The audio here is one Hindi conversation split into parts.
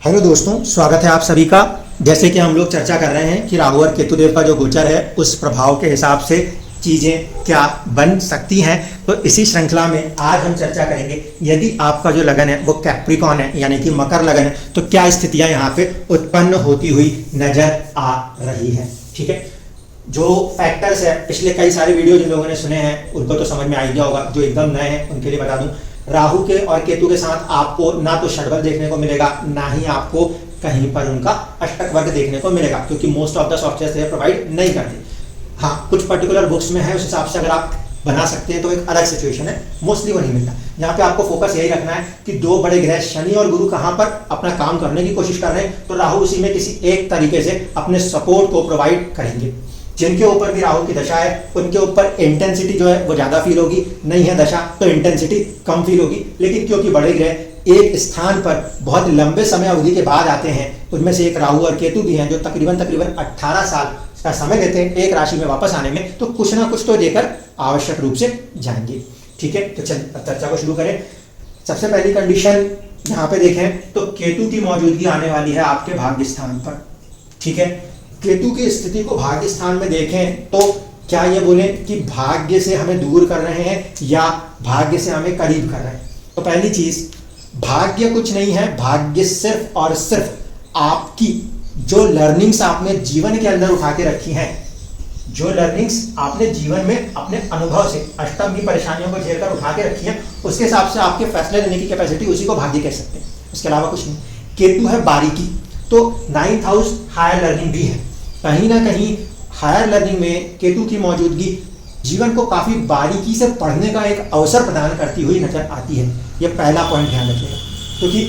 हेलो दोस्तों, स्वागत है आप सभी का। जैसे कि हम लोग चर्चा कर रहे हैं कि राहु और केतुदेव का जो गोचर है उस प्रभाव के हिसाब से चीज़ें क्या बन सकती हैं, तो इसी श्रृंखला में आज हम चर्चा करेंगे यदि आपका जो लगन है वो कैप्रिकॉन है यानी कि मकर लगन है तो क्या स्थितियां यहाँ पे उत्पन्न होती हुई नजर आ रही है। ठीक है, जो फैक्टर्स है पिछले कई सारे वीडियो जिन लोगों ने सुने हैं उनको तो समझ में आ गया होगा, जो एकदम नए हैं उनके लिए बता दूं, राहु के और केतु के साथ आपको ना तो षडबल देखने को मिलेगा ना ही आपको कहीं पर उनका अष्टक वर्ग देखने को मिलेगा, क्योंकि most of the software provide नहीं करते। हाँ, कुछ पर्टिकुलर बुक्स में है, उस हिसाब से अगर आप बना सकते हैं तो एक अलग सिचुएशन है, मोस्टली वो नहीं मिलता। यहाँ पे आपको फोकस यही रखना है कि दो बड़े ग्रह शनि और गुरु कहाँ पर अपना काम करने की कोशिश कर रहे हैं, तो राहु उसी में किसी एक तरीके से अपने सपोर्ट को प्रोवाइड करेंगे। जिनके ऊपर भी राहु की दशा है उनके ऊपर इंटेंसिटी जो है वो ज्यादा फील होगी, नहीं है दशा तो इंटेंसिटी कम फील होगी। लेकिन क्योंकि बड़े ग्रह एक स्थान पर बहुत लंबे समय अवधि के बाद आते हैं, उनमें से एक राहु और केतु भी हैं जो तकरीबन 18 साल का समय लेते हैं एक राशि में वापस आने में, तो कुछ ना कुछ तो देकर आवश्यक रूप से जाएंगे। ठीक है, तो चर्चा को शुरू करें। सबसे पहली कंडीशन यहाँ पे देखें तो केतु की मौजूदगी आने वाली है आपके भाग्य स्थान पर। ठीक है, केतु की स्थिति को भाग्य स्थान में देखें तो क्या ये बोलें कि भाग्य से हमें दूर कर रहे हैं या भाग्य से हमें करीब कर रहे हैं। तो पहली चीज, भाग्य कुछ नहीं है, भाग्य सिर्फ और सिर्फ आपकी जो लर्निंग्स आपने जीवन के अंदर उठा के रखी हैं, जो लर्निंग्स आपने जीवन में अपने अनुभव से अष्टम की परेशानियों को झेलकर उठा के रखी हैं, उसके हिसाब से आपके फैसले लेने की कैपेसिटी, उसी को भाग्य कह सकते हैं, उसके अलावा कुछ नहीं। केतु है बारीकी, तो 9th हाउस हायर लर्निंग भी है। कहीं ना कहीं हायर लर्निंग में केतु की मौजूदगी जीवन को काफी बारीकी से पढ़ने का एक अवसर प्रदान करती हुई नजर आती है। यह पहला पॉइंट ध्यान रखिएगा, क्योंकि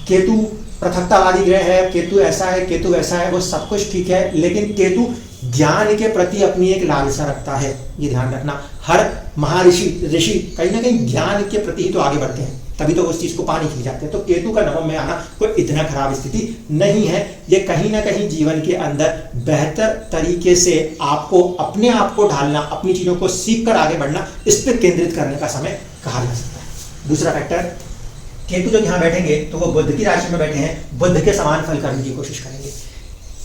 केतु पृथकतावादी ग्रह है, केतु ऐसा है केतु वैसा है, वो सब कुछ ठीक है, लेकिन केतु ज्ञान के प्रति अपनी एक लालसा रखता है। ये ध्यान रखना, हर महर्षि ऋषि कहीं ना कहीं ज्ञान के प्रति ही तो आगे बढ़ते हैं, तभी तो उस चीज को पानी खिल जाते हैं। तो केतु का नवम में आना कोई इतना खराब स्थिति नहीं है, ये कहीं ना कहीं जीवन के अंदर बेहतर तरीके से आपको अपने आप को ढालना, अपनी चीजों को सीख कर आगे बढ़ना, इस पर केंद्रित करने का समय कहा जा सकता है। दूसरा फैक्टर, केतु जब यहाँ बैठेंगे तो वो बुध की राशि में बैठे हैं, बुध के समान फल करने की कोशिश करेंगे।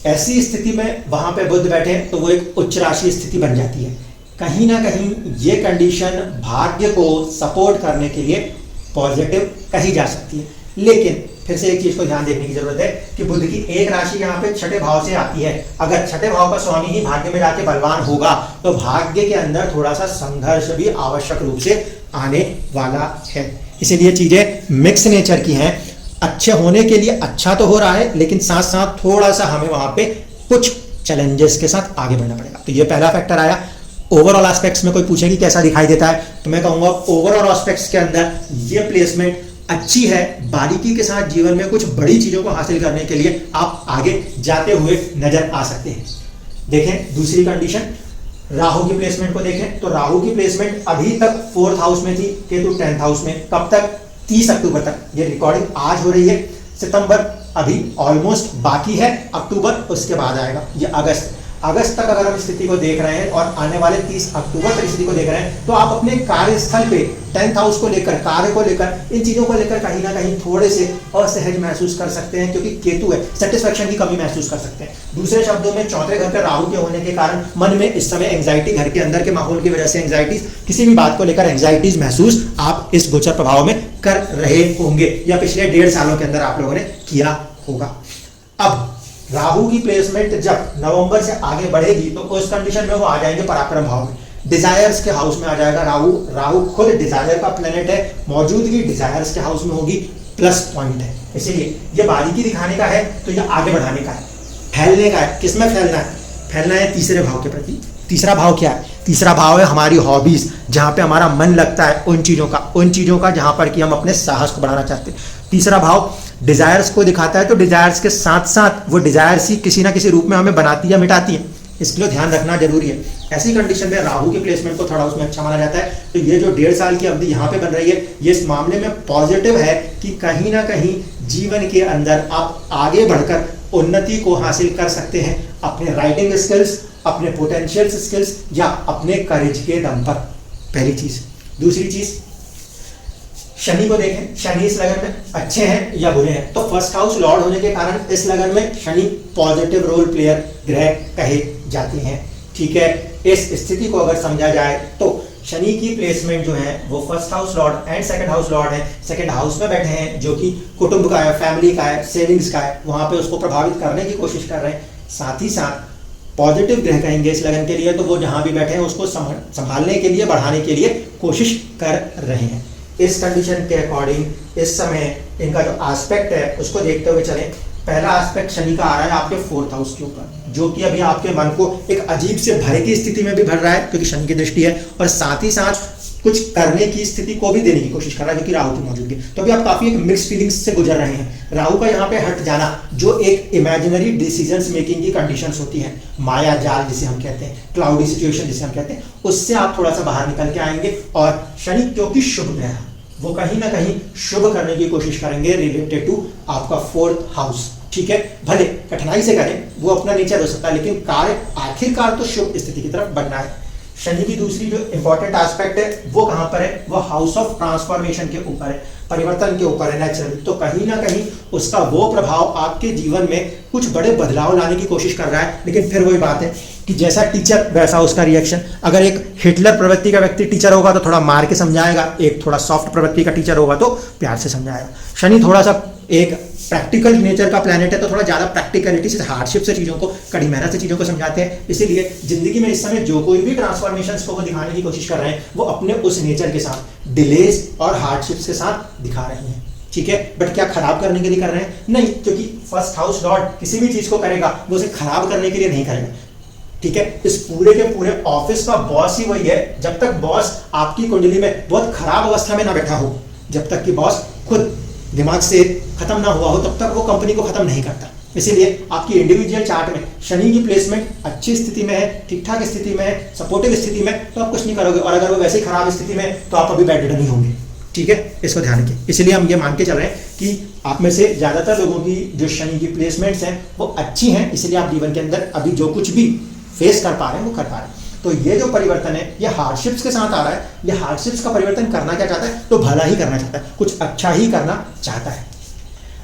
ऐसी स्थिति में वहां पे बुध बैठे तो वो एक उच्च राशि स्थिति बन जाती है। कहीं ना कहीं ये कंडीशन भाग्य को सपोर्ट करने के लिए पॉजिटिव कही जा सकती है। लेकिन फिर से एक चीज को ध्यान देखने की जरूरत है कि बुध की एक राशि यहाँ पे छठे भाव से आती है। अगर छठे भाव का स्वामी ही भाग्य में जाके बलवान होगा तो भाग्य के अंदर थोड़ा सा संघर्ष भी आवश्यक रूप से आने वाला है। इसीलिए चीजें मिक्स नेचर की हैं। अच्छे होने के लिए अच्छा तो हो रहा है, लेकिन साथ साथ थोड़ा सा हमें वहां पे कुछ चैलेंजेस के साथ आगे बढ़ना पड़ेगा। तो ये पहला फैक्टर आया। ओवरऑल एस्पेक्ट्स में कोई पूछे कि कैसा दिखाई देता है, तो मैं कहूंगा ओवरऑल एस्पेक्ट्स के अंदर ये प्लेसमेंट अच्छी है। बारीकी के साथ जीवन में कुछ बड़ी चीजों को हासिल करने के लिए आप आगे जाते हुए नजर आ सकते हैं। देखें दूसरी कंडीशन, राहु की प्लेसमेंट को देखें तो राहु की प्लेसमेंट अभी तक 4th हाउस में थी, केतु 10th हाउस में। कब तक? 30 अक्टूबर तक। ये रिकॉर्डिंग आज हो रही है, सितंबर अभी ऑलमोस्ट बाकी है, अक्टूबर उसके बाद आएगा। ये अगस्त तक अगर हम स्थिति को देख रहे हैं और आने वाले 30 अक्टूबर तक स्थिति को देख रहे हैं, तो आप अपने कार्यस्थल पे 10th हाउस को लेकर, कार्य को लेकर, इन चीजों को लेकर कहीं ना कहीं थोड़े से असहज महसूस कर सकते हैं, क्योंकि केतु है, सेटिस्फेक्शन की कमी महसूस कर सकते हैं। दूसरे शब्दों में चौथे घर के राहु के होने के कारण मन में इस समय एंग्जाइटी, घर के अंदर के माहौल की वजह से एंग्जाइटीज, किसी भी बात को लेकर एंग्जाइटीज महसूस आप इस गोचर प्रभाव में कर रहे होंगे या पिछले 1.5 सालों के अंदर आप लोगों ने किया होगा। अब राहु की प्लेसमेंट जब नवंबर से आगे बढ़ेगी तो उस कंडीशन में वो आ जाएंगे पराक्रम भाव में, डिजायर्स के हाउस में आ जाएगा राहु खुद डिजायर का प्लेनेट है, मौजूदगी डिजायर्स के हाउस में होगी, प्लस पॉइंट है। इसीलिए ये बारीकी दिखाने का है, तो ये आगे बढ़ाने का है, फैलने का है। किसमें फैलना है? फैलना है तीसरे भाव के प्रति। तीसरा भाव क्या है? तीसरा भाव है हमारी हॉबीज, जहां पे हमारा मन लगता है उन चीजों का जहां पर कि हम अपने साहस को बढ़ाना चाहते हैं। तीसरा भाव डिजायर्स को दिखाता है, तो डिजायर्स के साथ साथ वो डिजायर्स ही किसी ना किसी रूप में हमें बनाती या मिटाती है, इसके लिए ध्यान रखना जरूरी है। ऐसी कंडीशन में राहु की प्लेसमेंट को थोड़ा उसमें अच्छा माना जाता है। तो ये जो 1.5 साल की अवधि यहाँ पे बन रही है, ये इस मामले में पॉजिटिव है कि कहीं ना कहीं जीवन के अंदर आप आगे बढ़कर उन्नति को हासिल कर सकते हैं, अपने राइटिंग स्किल्स, अपने पोटेंशियल स्किल्स या अपने करेज के दम पर। पहली चीज। दूसरी चीज, शनि को देखें, शनि इस लगन में अच्छे हैं या बुरे हैं, तो फर्स्ट हाउस लॉर्ड होने के कारण इस लगन में शनि पॉजिटिव रोल प्लेयर ग्रह कहे जाते हैं। ठीक है, इस स्थिति को अगर समझा जाए तो शनि की प्लेसमेंट जो है वो first house Lord and second house Lord है, सेकंड हाउस में बैठे हैं जो कि कुटुंब का है, फैमिली का है, सेविंग्स का है, वहां पे उसको प्रभावित करने की कोशिश कर रहे हैं। साथ ही साथ पॉजिटिव ग्रह कहेंगे इस लगन के लिए, तो वो जहां भी बैठे हैं उसको संभालने के लिए, बढ़ाने के लिए कोशिश कर रहे हैं। इस कंडीशन के अकॉर्डिंग इस समय इनका जो एस्पेक्ट है उसको देखते हुए चलें। पहला एस्पेक्ट शनि का आ रहा है आपके फोर्थ हाउस के ऊपर, जो कि अभी आपके मन को एक अजीब से भय की स्थिति में भी भर रहा है क्योंकि शनि की दृष्टि है, और साथ ही साथ कुछ करने की स्थिति को भी देने की कोशिश कर रहा है क्योंकि राहु की मौजूदगी। तो अभी आप काफी एक मिक्स फीलिंग्स से गुजर रहे हैं। राहु का यहाँ पे हट जाना जो एक इमेजिनरी डिसीजंस मेकिंग की कंडीशंस होती है, माया जाल जिसे हम कहते हैं, क्लाउडी सिचुएशन जिसे हम कहते हैं, उससे आप थोड़ा सा बाहर निकल के आएंगे। और शनि क्योंकि शुभ ग्रह है, वो कहीं ना कहीं शुभ करने की कोशिश करेंगे रिलेटेड टू आपका फोर्थ हाउस। ठीक है, भले कठिनाई से करें, वो अपना नेचर हो सकता है, लेकिन कार्य आखिरकार तो शुभ स्थिति की तरफ बढ़ना है। शनि की दूसरी जो इंपॉर्टेंट एस्पेक्ट है वो कहां पर है, वो हाउस ऑफ ट्रांसफॉर्मेशन के ऊपर है, परिवर्तन के ऊपर है नेचुरली। तो कहीं ना कहीं उसका वो प्रभाव आपके जीवन में कुछ बड़े बदलाव लाने की कोशिश कर रहा है। लेकिन फिर वही बात है कि जैसा टीचर वैसा उसका रिएक्शन। अगर एक हिटलर प्रवृत्ति का व्यक्ति टीचर होगा तो थोड़ा मार के समझाएगा, एक थोड़ा सॉफ्ट प्रवृत्ति का टीचर होगा तो प्यार से समझाएगा। शनि थोड़ा सा एक प्रैक्टिकल नेचर का प्लैनेट है, तो थोड़ा ज्यादा प्रैक्टिकलिटी से, हार्डशिप से चीजों को, कड़ी मेहनत से चीजों को समझाते हैं। इसीलिए जिंदगी में इस समय जो कोई भी ट्रांसफॉर्मेशंस को दिखाने की कोशिश कर रहे हैं वो अपने उस नेचर के साथ, डिलेज और हार्डशिप्स के साथ दिखा रहे हैं। ठीक है, बट क्या खराब करने के लिए कर रहे हैं? नहीं, क्योंकि फर्स्ट हाउस लॉर्ड किसी भी चीज को करेगा वो उसे खराब करने के लिए नहीं करेगा। ठीक है, इस पूरे के पूरे ऑफिस का बॉस ही वही है। जब तक बॉस आपकी कुंडली में बहुत खराब अवस्था में ना बैठा हो, जब तक कि बॉस खुद दिमाग से खत्म ना हुआ हो, तब तक वो कंपनी को खत्म नहीं करता। इसीलिए आपकी इंडिविजुअल चार्ट में शनि की प्लेसमेंट अच्छी स्थिति में है, ठीक ठाक स्थिति में है, सपोर्टिव स्थिति में, तो आप कुछ नहीं करोगे। और अगर वो वैसे ही खराब स्थिति में है तो आप अभी बेड रिडन ही होंगे। ठीक है, इसको ध्यान रखिए। इसलिए हम ये मान के चल रहे हैं कि आप में से ज्यादातर लोगों की जो शनि की प्लेसमेंट्स हैं वो अच्छी हैं, इसलिए आप जीवन के अंदर अभी जो कुछ भी फेस कर पा रहे हैं वो कर पा रहे हैं। तो ये जो परिवर्तन है ये हार्डशिप्स के साथ आ रहा है। ये हार्डशिप्स का परिवर्तन करना क्या चाहता है, तो भला ही करना चाहता है, कुछ अच्छा ही करना चाहता है।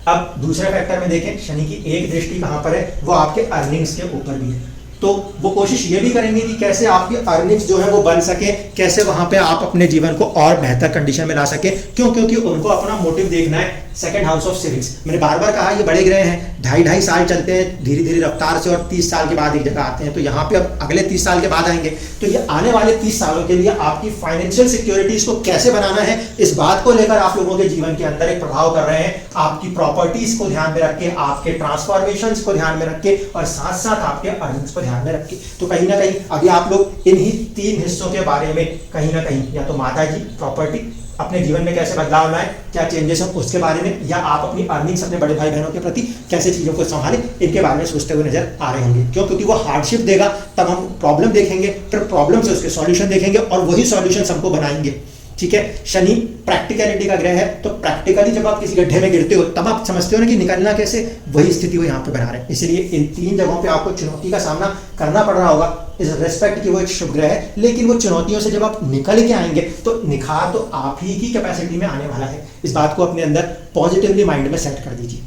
अब दूसरे फैक्टर में देखें, शनि की एक दृष्टि कहां पर है, वो आपके अर्निंग्स के ऊपर भी है। तो वो कोशिश ये भी करेंगे कि कैसे आपकी अर्निंग्स जो है वो बन सके, कैसे वहां पे आप अपने जीवन को और बेहतर कंडीशन में ला सके। क्यों? क्योंकि उनको अपना मोटिव देखना है सेकंड हाउस ऑफ सेविंग्स। मैंने बार बार कहा ये बड़े ग्रह हैं, 2.5 साल चलते हैं धीरे धीरे रफ्तार से, और 30 साल के बाद एक जगह आते हैं। तो यहाँ पे अब अगले 30 साल के बाद आएंगे, तो ये आने वाले 30 सालों के लिए आपकी फाइनेंशियल सिक्योरिटीज को कैसे बनाना है, इस बात को लेकर आप लोगों के जीवन के अंदर एक प्रभाव कर रहे हैं। आपकी प्रॉपर्टीज को ध्यान में रख के, आपके ट्रांसफॉर्मेशन को ध्यान में रख के, और साथ साथ आपके अर्निंग्स को ध्यान में रख के। तो कहीं ना कहीं अभी आप लोग इन्हीं 3 हिस्सों के बारे में कहीं ना कहीं, या तो माता जी, प्रॉपर्टी, अपने जीवन में कैसे बदलाव लाए, क्या चेंजेस हो उसके बारे में, या आप अपनी अर्निंग्स अपने बड़े भाई बहनों के प्रति कैसे चीजों को संभालें, इनके बारे में सोचते हुए नजर आ रहे होंगे। क्यों? क्योंकि वो हार्डशिप देगा, तब हम प्रॉब्लम देखेंगे, फिर प्रॉब्लम से उसके सॉल्यूशन देखेंगे, और वही सॉल्यूशन हमको बनाएंगे। ठीक है, शनि प्रैक्टिकलिटी का ग्रह है, तो प्रैक्टिकली जब आप किसी गड्ढे में गिरते हो तब आप समझते हो ना कि निकलना कैसे, वही स्थिति वो यहाँ पे बना रहे हैं। इसलिए इन 3 जगहों पे आपको चुनौती का सामना करना पड़ रहा होगा इस रेस्पेक्ट की वो एक शुभ ग्रह है। लेकिन वो चुनौतियों से जब आप निकल के आएंगे तो निखार तो आप ही की कैपेसिटी में आने वाला है। इस बात को अपने अंदर पॉजिटिवली माइंड में सेट कर दीजिए।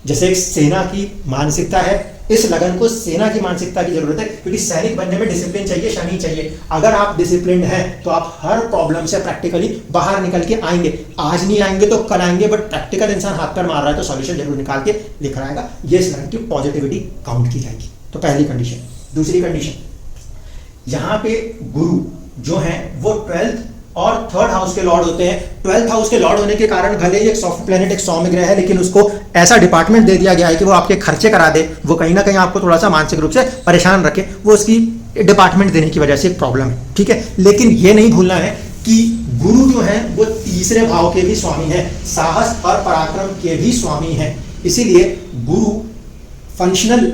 जैसे एक सेना की मानसिकता है, इस लगन को सेना की मानसिकता की जरूरत है, क्योंकि सैनिक बनने में डिसिप्लिन चाहिए, शनि चाहिए। अगर आप डिसिप्लिन हैं तो आप हर प्रॉब्लम से प्रैक्टिकली बाहर निकल के आएंगे। आज नहीं आएंगे तो कल आएंगे, बट प्रैक्टिकल इंसान हाथ पैर मार रहा है तो सॉल्यूशन जरूर निकाल के लेकर आएगा। ये इस लगन की पॉजिटिविटी काउंट की जाएगी। तो पहली कंडीशन। दूसरी कंडीशन, यहाँ पे गुरु जो है वो 12th और 3rd हाउस के लॉर्ड होते हैं। 12th हाउस के लॉर्ड होने के कारण भले ही एक सॉफ्ट प्लेनेट, एक सौम्य ग्रह है, लेकिन उसको ऐसा डिपार्टमेंट दे दिया गया है कि वो आपके खर्चे करा दे, वो कहीं ना कहीं आपको थोड़ा सा मानसिक रूप से परेशान रखे, वो उसकी डिपार्टमेंट देने की वजह से एक प्रॉब्लम है। ठीक है, लेकिन ये नहीं भूलना है कि गुरु जो है वो 3रे भाव के भी स्वामी है, साहस और पराक्रम के भी स्वामी है। इसीलिए गुरु फंक्शनल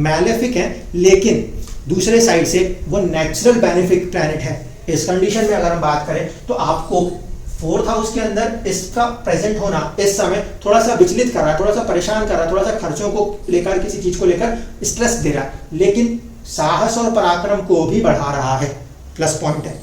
मैलेफिक है, लेकिन दूसरे साइड से वो नेचुरल बेनिफिक प्लैनेट है। इस कंडीशन में अगर हम बात करें तो आपको 4th हाउस के अंदर इसका प्रेजेंट होना इस समय थोड़ा सा विचलित कर रहा है, थोड़ा सा परेशान कर रहा है, थोड़ा सा खर्चों को लेकर, किसी चीज को लेकर स्ट्रेस दे रहा है, लेकिन साहस और पराक्रम को भी बढ़ा रहा है, प्लस पॉइंट है।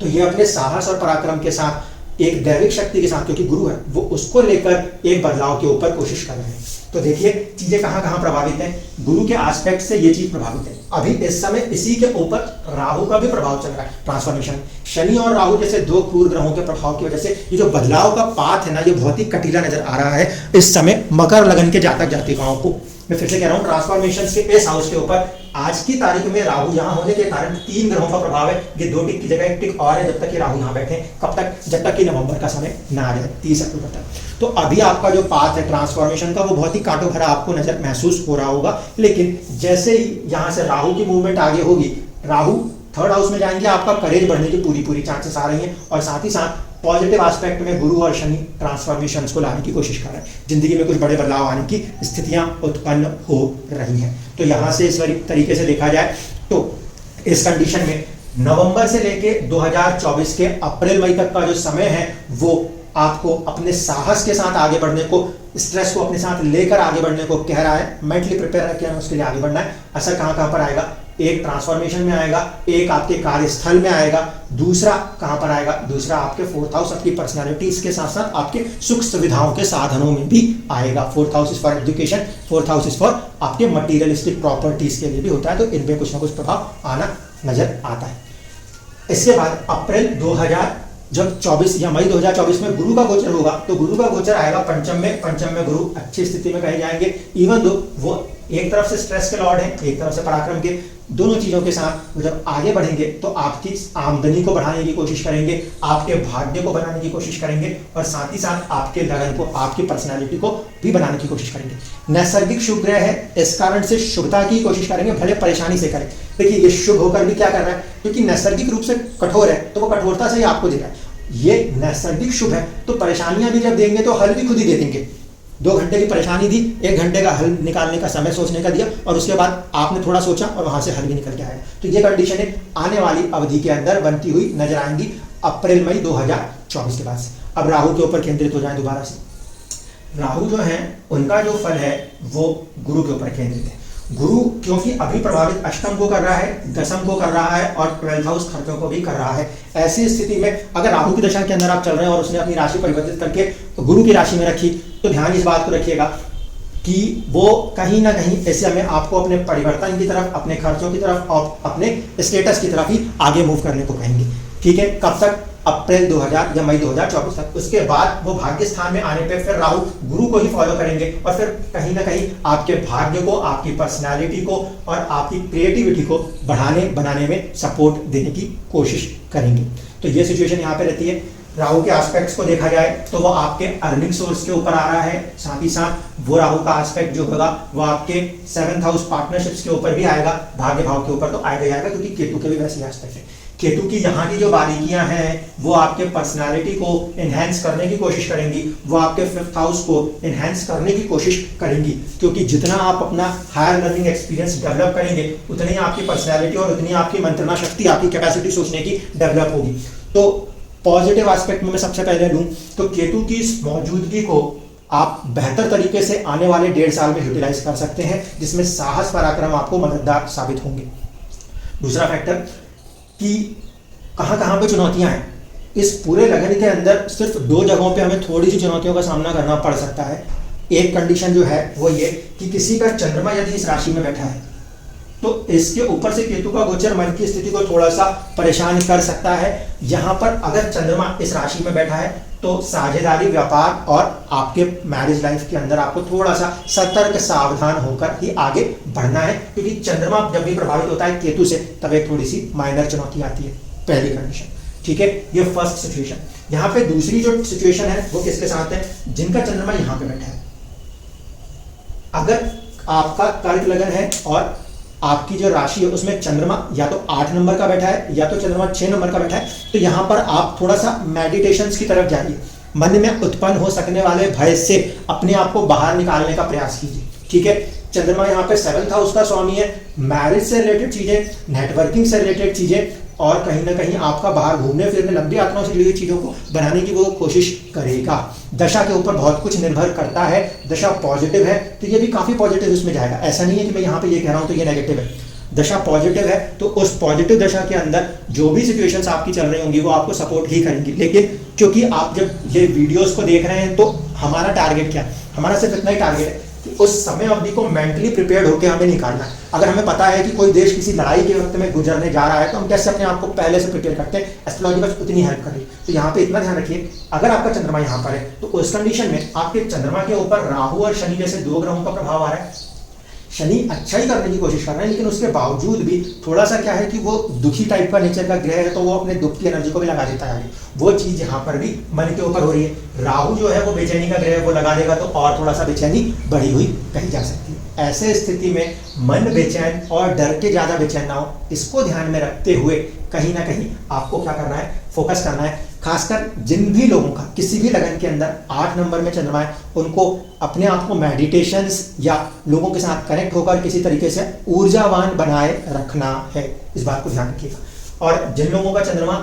तो ये अपने साहस और पराक्रम के साथ एक दैविक शक्ति के साथ, क्योंकि गुरु है, वो उसको लेकर एक बदलाव के ऊपर कोशिश कर रहे हैं। तो देखिए चीजें कहां कहां प्रभावित हैं, गुरु के एस्पेक्ट से ये चीज प्रभावित है। अभी इस समय इसी के ऊपर राहु का भी प्रभाव चल रहा है ट्रांसफॉर्मेशन। शनि और राहु जैसे दो क्रूर ग्रहों के प्रभाव की वजह से ये जो बदलाव का पाथ है ना, ये बहुत ही कटीला नजर आ रहा है इस समय मकर लगन के जातक जातिकाओं को। मैं फिर से कह रहा हूं, ट्रांसफॉर्मेशन के इस हाउस के ऊपर आज की तारीख में राहु यहां होने के कारण 3 ग्रहों का प्रभाव है। ये 2 टिक की जगह 1 टिक और है जब तक ये राहु यहां बैठे। कब तक? जब तक कि नवंबर का समय ना आ जाए, 30 अक्टूबर तक। तो अभी आपका जो पाथ है ट्रांसफॉर्मेशन का वो बहुत ही कांटो भरा आपको नजर महसूस हो रहा होगा, लेकिन जैसे ही यहां से राहु की मूवमेंट आगे होगी, राहु 3rd हाउस में जाएंगे, आपका करेज बढ़ने की पूरी चांसेस आ रही हैं। और साथ ही साथ पॉजिटिव एस्पेक्ट में गुरु और शनि ट्रांसफॉर्मेशन को लाने की कोशिश कर रहे हैं, जिंदगी में कुछ बड़े बदलाव आने की स्थितियां उत्पन्न हो रही हैं। तो यहां से इस तरीके से देखा जाए तो इस कंडीशन में नवंबर से लेके 2024 के अप्रैल मई तक का जो समय है वो आपको अपने साहस के साथ आगे बढ़ने को, स्ट्रेस को अपने साथ लेकर आगे बढ़ने को कह रहा है। मेंटली प्रिपेयर रखिए, हमें उसके लिए आगे बढ़ना है। असर कहां पर आएगा? एक ट्रांसफॉर्मेशन में आएगा, एक आपके कार्यस्थल में आएगा, दूसरा कहां पर आएगा? दूसरा आपके 4th हाउस, आपकी पर्सनालिटीज के साथ साथ आपके सुख सुविधाओं के साधनों में भी आएगा। 4th house is for education, 4th house is for आपके मटीरियलिस्टिक प्रॉपर्टीज के लिए भी होता है। तो इनमें कुछ ना कुछ प्रभाव आना नजर आता है। इसके बाद अप्रैल 2024 या मई 2024 में गुरु का गोचर होगा। तो गुरु का गोचर आएगा पंचम में गुरु अच्छी स्थिति में कहे जाएंगे। इवन दो वो एक तरफ से स्ट्रेस के लॉर्ड हैं, एक तरफ से पराक्रम के, दोनों चीजों के साथ जब आगे बढ़ेंगे तो आपकी आमदनी को बढ़ाने की कोशिश करेंगे, आपके भाग्य को बनाने की कोशिश करेंगे, और साथ ही साथ आपके लगन को, आपकी पर्सनालिटी को भी बनाने की कोशिश करेंगे। नैसर्गिक शुभ ग्रह है, इस कारण से शुभता की कोशिश करेंगे, भले परेशानी से करें। देखिए ये शुभ होकर भी क्या कर रहा है, क्योंकि नैसर्गिक रूप से कठोर है तो वो कठोरता से ही आपको दे रहा है। ये नैसर्गिक शुभ है तो परेशानियां भी जब देंगे तो हल भी खुद ही दे देंगे। 2 घंटे की परेशानी दी, 1 घंटे का हल निकालने का समय सोचने का दिया, और उसके बाद आपने थोड़ा सोचा और वहां से हल भी निकल के आया। तो ये कंडीशनें आने वाली अवधि के अंदर बनती हुई नजर आएंगी अप्रैल मई 2024 के बाद से। अब राहु के ऊपर केंद्रित हो जाए दोबारा से। राहु जो है उनका जो फल है वो गुरु के ऊपर केंद्रित है। गुरु क्योंकि अभी प्रभावित अष्टम को कर रहा है, दशम को कर रहा है, और 12th हाउस खर्चों को भी कर रहा है। ऐसी स्थिति में अगर राहु की दशा के अंदर आप चल रहे हैं और उसने अपनी राशि परिवर्तित करके तो गुरु की राशि में रखी, तो ध्यान इस बात को रखिएगा कि वो कहीं ना कहीं ऐसे में आपको अपने परिवर्तन की तरफ, अपने खर्चों की तरफ और अपने स्टेटस की तरफ ही आगे मूव करने को कहेंगे। ठीक है, कब तक? अप्रैल 2000 या मई 2024 तक। उसके बाद वो भाग्य स्थान में आने पे फिर राहु गुरु को ही फॉलो करेंगे, और फिर कहीं ना कहीं आपके भाग्य को, आपकी पर्सनालिटी को और आपकी क्रिएटिविटी को बनाने में सपोर्ट देने की कोशिश करेंगे। तो ये सिचुएशन यहाँ पे रहती है। राहु के एस्पेक्ट्स को देखा जाए तो वो आपके अर्निंग सोर्स के ऊपर आ रहा है, साथ ही साथ वो राहु का एस्पेक्ट जो होगा वो आपके 7th हाउस पार्टनरशिप्स के ऊपर भी आएगा, भाग्य भाव के ऊपर तो आएगा ही आएगा, क्योंकि केतु के भी वैसे एस्पेक्ट है। केतु की यहाँ की जो बारीकियां हैं वो आपके पर्सनालिटी को एनहेंस करने की कोशिश करेंगी, वो आपके 5th हाउस को एनहेंस करने की कोशिश करेंगी, क्योंकि जितना आप अपना हायर लर्निंग एक्सपीरियंस डेवलप करेंगे उतनी ही आपकी पर्सनालिटी और उतनी आपकी मंत्रणा शक्ति, आपकी कैपेसिटी सोचने की डेवलप होगी। तो पॉजिटिव एस्पेक्ट में मैं सबसे पहले लूं तो केतु की इस मौजूदगी को आप बेहतर तरीके से आने वाले 1.5 साल में यूटिलाइज कर सकते हैं, जिसमें साहस पराक्रम आपको मददगार साबित होंगे। दूसरा फैक्टर कि कहां पे चुनौतियां हैं। इस पूरे लगन के अंदर सिर्फ 2 जगहों पे हमें थोड़ी सी चुनौतियों का सामना करना पड़ सकता है। एक कंडीशन जो है वो ये कि किसी का चंद्रमा यदि इस राशि में बैठा है तो इसके ऊपर से केतु का गोचर मन की स्थिति को थोड़ा सा परेशान कर सकता है। यहाँ पर अगर चंद्रमा इस राशि में बैठा है तो साझेदारी, व्यापार और आपके मैरिज लाइफ के अंदर आपको थोड़ा सा सतर्क, सावधान होकर ही आगे बढ़ना है, क्योंकि चंद्रमा जब भी प्रभावित होता है केतु से तब एक थोड़ी सी माइनर चुनौती आती है। पहली कंडीशन, ठीक है, ये फर्स्ट सिचुएशन। यहाँ पे दूसरी जो सिचुएशन है वो किसके साथ है? जिनका चंद्रमा यहाँ पे बैठा है। अगर आपका कर्क लगन है और आपकी जो राशि है उसमें चंद्रमा या तो 8 नंबर का बैठा है या तो चंद्रमा 6 नंबर का बैठा है, तो यहाँ पर आप थोड़ा सा मेडिटेशंस की तरफ जाइए। मन में उत्पन्न हो सकने वाले भय से अपने आप को बाहर निकालने का प्रयास कीजिए। ठीक है, चंद्रमा यहाँ पे 7th हाउस का स्वामी है। मैरिज से रिलेटेड चीजें, नेटवर्किंग से रिलेटेड चीजें और कहीं ना कहीं आपका बाहर घूमने फिरने, लंबी यात्राओं से जुड़ी हुई चीजों को बनाने की वो कोशिश करेगा। दशा के ऊपर बहुत कुछ निर्भर करता है। दशा पॉजिटिव है तो ये भी काफी पॉजिटिव उसमें जाएगा। ऐसा नहीं है कि मैं यहाँ पे ये कह रहा हूँ तो ये नेगेटिव है। दशा पॉजिटिव है तो उस पॉजिटिव दशा के अंदर जो भी सिचुएशंस आपकी चल रही होंगी वो आपको सपोर्ट ही करेंगी। लेकिन क्योंकि आप जब ये वीडियोस को देख रहे हैं तो हमारा टारगेट क्या है, हमारा सिर्फ इतना ही टारगेट है कि उस समय अवधि को मेंटली प्रिपेयर्ड होकर हमें निकालना है। अगर हमें पता है कि कोई देश किसी लड़ाई के वक्त में गुजरने जा रहा है तो हम कैसे अपने आप को पहले से प्रिपेयर करते हैं, एस्ट्रोलॉजी बस उतनी हेल्प कर रही है। तो यहाँ पे इतना ध्यान रखिए, अगर आपका चंद्रमा यहाँ पर है तो उस कंडीशन में आपके चंद्रमा के ऊपर राहु और शनि जैसे दो ग्रहों का प्रभाव आ रहा है। शनि अच्छा ही करने की कोशिश कर रहे हैं लेकिन उसके बावजूद भी थोड़ा सा क्या है कि वो दुखी टाइप का नेचर का ग्रह है तो वो अपने दुख की एनर्जी को भी लगा देता है। वो चीज यहाँ पर भी मन के ऊपर हो रही है। राहु जो है वो बेचैनी का ग्रह, वो लगा देगा तो और थोड़ा सा बेचैनी बढ़ी हुई कही जा सकती है। ऐसे स्थिति में मन बेचैन और डर के ज्यादा बेचैन ना हो, इसको ध्यान में रखते हुए कहीं ना कहीं आपको क्या करना है, फोकस करना है। खासकर जिन भी लोगों का किसी भी लगन के अंदर 8 नंबर में चंद्रमा है उनको अपने आप को मेडिटेशंस या लोगों के साथ कनेक्ट होकर किसी तरीके से ऊर्जावान बनाए रखना है, इस बात को ध्यान रखिएगा। और जिन लोगों का चंद्रमा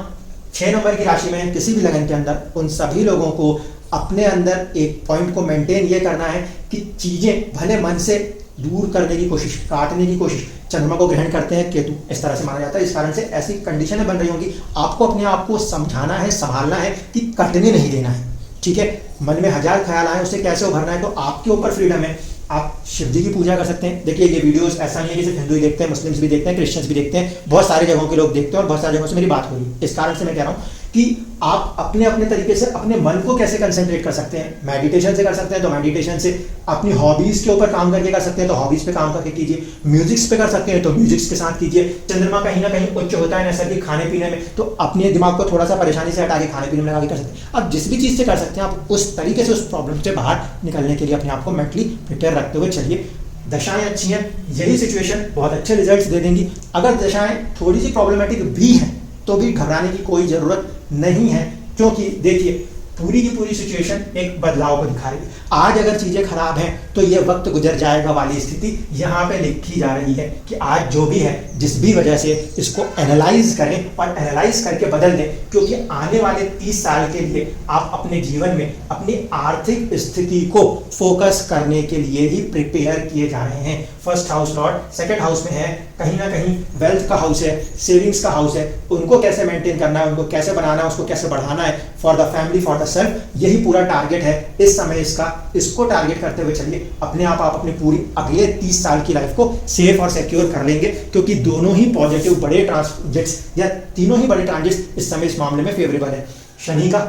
6 नंबर की राशि में है किसी भी लगन के अंदर, उन सभी लोगों को अपने अंदर एक पॉइंट को मेंटेन ये करना है कि चीजें भले मन से दूर करने की कोशिश, काटने की कोशिश, चंद्रमा को ग्रहण करते हैं केतु, इस तरह से माना जाता है। इस कारण से ऐसी कंडीशनें बन रही होंगी, आपको अपने आप को समझाना है, संभालना है कि कटने नहीं देना है। ठीक है, मन में 1000 ख्याल आए, उससे कैसे उभरना है, तो आपके ऊपर फ्रीडम है। आप शिव जी की पूजा कर सकते हैं। देखिए ये वीडियोस ऐसा नहीं है कि सिर्फ हिंदू ही देखते हैं, मुस्लिम्स भी देखते हैं, क्रिश्चियंस भी देखते हैं, बहुत सारे जगहों के लोग देखते हैं और बहुत सारी जगहों से मेरी बात हो रही है। इस कारण से मैं कह रहा हूँ कि आप अपने अपने तरीके से अपने मन को कैसे कंसंट्रेट कर सकते हैं। मेडिटेशन से कर सकते हैं तो मेडिटेशन से, अपनी हॉबीज के ऊपर काम करके कर सकते हैं तो हॉबीज पे काम करके कीजिए, म्यूजिक्स पे कर सकते हैं तो म्यूजिक्स के साथ कीजिए। चंद्रमा कहीं ना कहीं उच्च होता है जैसा कि खाने पीने में, तो अपने दिमाग को थोड़ा सा परेशानी से हटा के खाने पीने में लगा के कर सकते हैं। आप जिस भी चीज से कर सकते हैं, आप उस तरीके से उस प्रॉब्लम से बाहर निकलने के लिए अपने आप को मेंटली प्रिपेयर रखते हुए चलिए। दशाएं अच्छी हैं, यही सिचुएशन बहुत अच्छे रिजल्ट्स दे देंगी। अगर दशाएं थोड़ी सी प्रॉब्लमेटिक भी हैं तो भी घबराने की कोई जरूरत नहीं है, क्योंकि देखिए पूरी की पूरी सिचुएशन एक बदलाव को दिखा रही है। आज अगर चीजें खराब हैं तो ये वक्त गुजर जाएगा वाली स्थिति यहाँ पे लिखी जा रही है कि आज जो भी है, जिस भी वजह से, इसको एनालाइज करें और एनालाइज करके बदल दें, क्योंकि आने वाले 30 साल के लिए आप अपने जीवन में अपनी आर्थिक स्थिति को फोकस करने के लिए ही प्रिपेयर किए जा रहे हैं। First house Lord second house में है, कहीं ना कहीं वेल्थ का हाउस है, सेविंग्स का हाउस है, उनको कैसे मेंटेन करना है, उनको कैसे बनाना है, उसको कैसे बढ़ाना है, for the family, for the self, यही पूरा टारगेट है इस समय इसका। इसको टारगेट करते हुए चलिए, अपने आप अपनी पूरी अगले 30 साल की लाइफ को सेफ और सिक्योर कर लेंगे, क्योंकि दोनों ही पॉजिटिव बड़े ट्रांजिट्स या तीनों ही बड़े ट्रांजिट्स इस समय इस मामले में फेवरेबल है। शनि का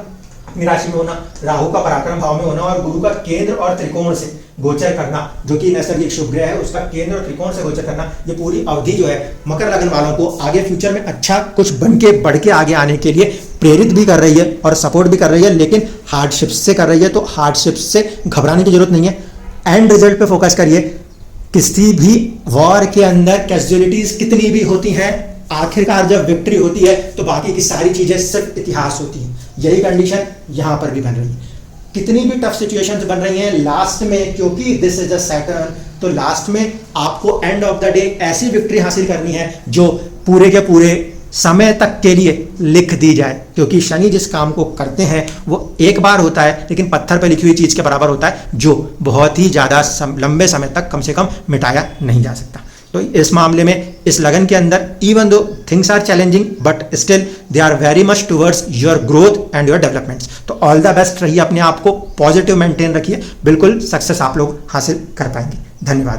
अपनी राशि में होना, राहु का पराक्रम भाव में होना और गुरु का केंद्र और त्रिकोण से गोचर करना, जो कि नैसर्गिक शुभ ग्रह है, उसका केंद्र और त्रिकोण से गोचर करना, ये पूरी अवधि जो है मकर लग्न वालों को आगे फ्यूचर में अच्छा कुछ बन के बढ़ के आगे आने के लिए प्रेरित भी कर रही है और सपोर्ट भी कर रही है, लेकिन हार्डशिप्स से कर रही है। तो हार्डशिप्स से घबराने की जरूरत नहीं है, एंड रिजल्ट पे फोकस करिए। किसी भी वॉर के अंदर कैजुअलिटीज कितनी भी होती हैं, आखिरकार जब विक्ट्री होती है तो बाकी की सारी चीजें सिर्फ इतिहास होती हैं। यही कंडीशन यहां पर भी बन रही है। कितनी भी टफ सिचुएशंस बन रही हैं, लास्ट में क्योंकि दिस इज अ सैटर्न, तो लास्ट में आपको एंड ऑफ द डे ऐसी विक्ट्री हासिल करनी है जो पूरे के पूरे समय तक के लिए लिख दी जाए, क्योंकि शनि जिस काम को करते हैं वो एक बार होता है, लेकिन पत्थर पर लिखी हुई चीज के बराबर होता है, जो बहुत ही ज्यादा लंबे समय तक कम से कम मिटाया नहीं जा सकता। तो इस मामले में इस लगन के अंदर even though things are challenging but still they are very much towards your growth and your developments. तो ऑल द बेस्ट रहिए, अपने आप को पॉजिटिव मेंटेन रखिए, बिल्कुल सक्सेस आप लोग हासिल कर पाएंगे। धन्यवाद।